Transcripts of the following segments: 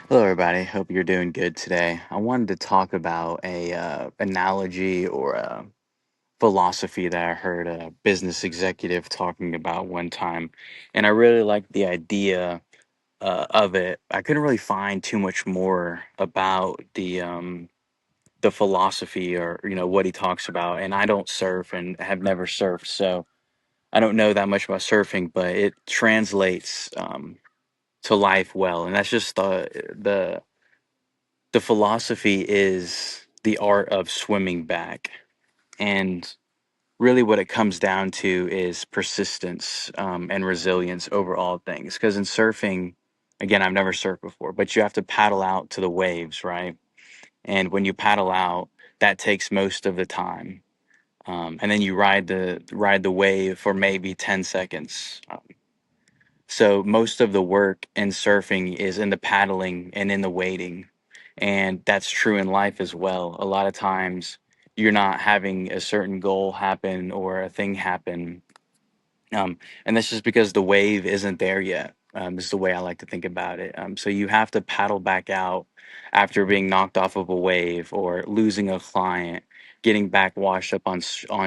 Hello, everybody. Hope you're doing good today. I wanted to talk about a analogy or a philosophy that I heard a business executive talking about one time, and I really liked the idea of it. I couldn't really find too much more about the philosophy or what he talks about, and I don't surf and have never surfed, so I don't know that much about surfing, but it translates to life well, and that's just the philosophy is the art of swimming back. And really, what it comes down to is persistence and resilience over all things. Because in surfing, again, I've never surfed before, but you have to paddle out to the waves, right? And when you paddle out, that takes most of the time. And then you ride the wave for maybe 10 seconds. So most of the work in surfing is in the paddling and in the waiting. And that's true in life as well. A lot of times you're not having a certain goal happen or a thing happen. And that's just because the wave isn't there yet. Is the way I like to think about it. So you have to paddle back out after being knocked off of a wave or losing a client, getting back washed up on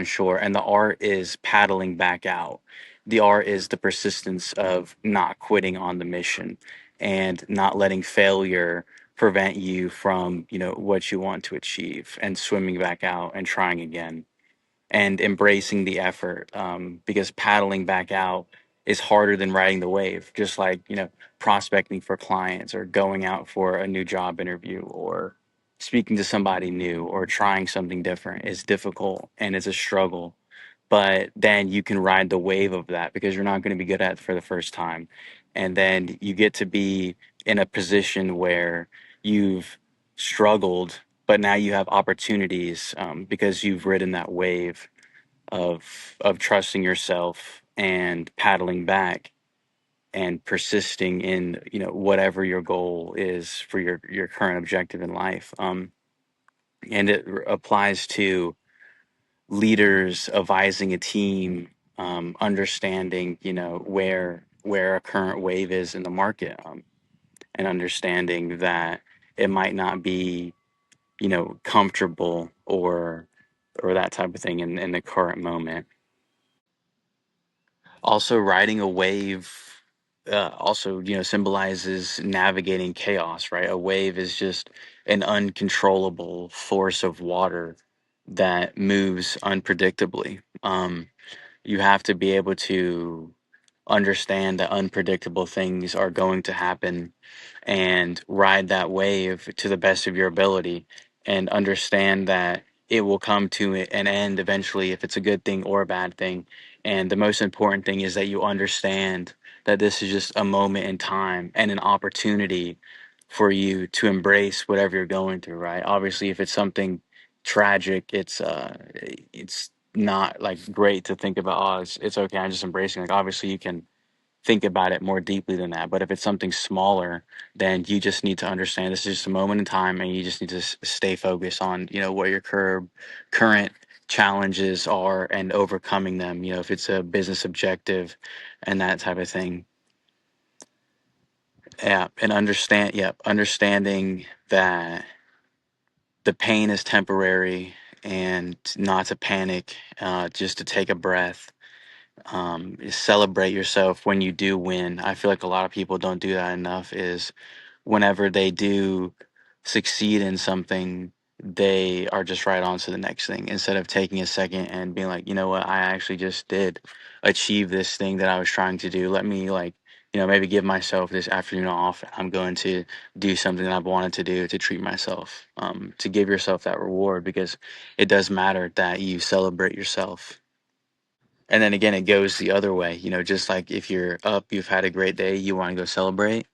shore. And the art is paddling back out. The art is the persistence of not quitting on the mission and not letting failure prevent you from what you want to achieve and swimming back out and trying again and embracing the effort, because paddling back out is harder than riding the wave, just like prospecting for clients or going out for a new job interview or speaking to somebody new or trying something different is difficult and it's a struggle, but then you can ride the wave of that because you're not going to be good at it for the first time, and then you get to be in a position where you've struggled, but now you have opportunities, because you've ridden that wave of trusting yourself and paddling back and persisting in whatever your goal is for your current objective in life. And it applies to leaders advising a team, understanding where a current wave is in the market, and understanding that it might not be comfortable or that type of thing in the current moment. Also, riding a wave also symbolizes navigating chaos, right? A wave is just an uncontrollable force of water that moves unpredictably. You have to be able to understand that unpredictable things are going to happen and ride that wave to the best of your ability and understand that it will come to an end eventually, if it's a good thing or a bad thing. And the most important thing is that you understand that this is just a moment in time and an opportunity for you to embrace whatever you're going through, right? Obviously, if it's something tragic, it's not like great to think about, oh, it's okay, I'm just embracing. Like, obviously you can think about it more deeply than that, but if it's something smaller, then you just need to understand this is just a moment in time and you just need to stay focused on what your current challenges are and overcoming them, if it's a business objective and that type of thing. Yeah, and understanding that the pain is temporary and not to panic, just to take a breath, is celebrate yourself when you do win. I feel like a lot of people don't do that enough. Is whenever they do succeed in something, they are just right on to the next thing instead of taking a second and being like, you know what, I actually just did achieve this thing that I was trying to do. Let me like maybe give myself this afternoon off. I'm going to do something that I've wanted to do to treat myself, to give yourself that reward, because it does matter that you celebrate yourself. And then again, it goes the other way, just like if you're up, you've had a great day, you want to go celebrate,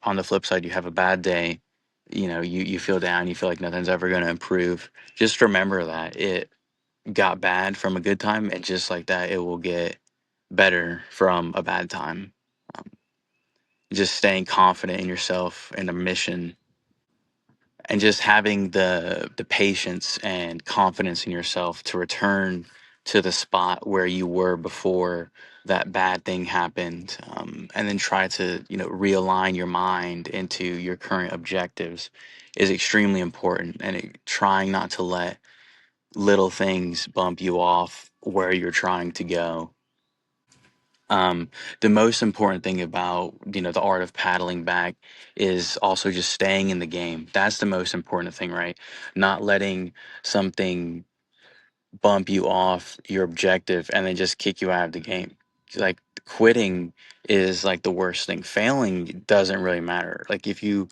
on the flip side, you have a bad day, you feel down, you feel like nothing's ever going to improve. Just remember that it got bad from a good time, and just like that, it will get better from a bad time. Um, just staying confident in yourself and a mission, and just having the patience and confidence in yourself to return to the spot where you were before that bad thing happened, and then try to, realign your mind into your current objectives is extremely important. And trying not to let little things bump you off where you're trying to go. Um, the most important thing about, the art of paddling back is also just staying in the game. That's the most important thing, right? Not letting something bump you off your objective and then just kick you out of the game. Like, quitting is like the worst thing. Failing doesn't really matter. Like, if you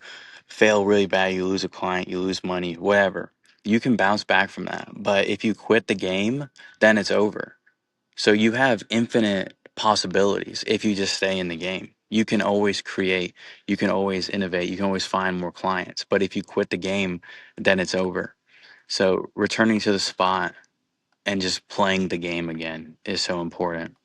fail really bad, you lose a client, you lose money, whatever. You can bounce back from that. But if you quit the game, then it's over. So you have infinite possibilities if you just stay in the game. You can always create, you can always innovate, you can always find more clients. But if you quit the game, then it's over. So returning to the spot and just playing the game again is so important.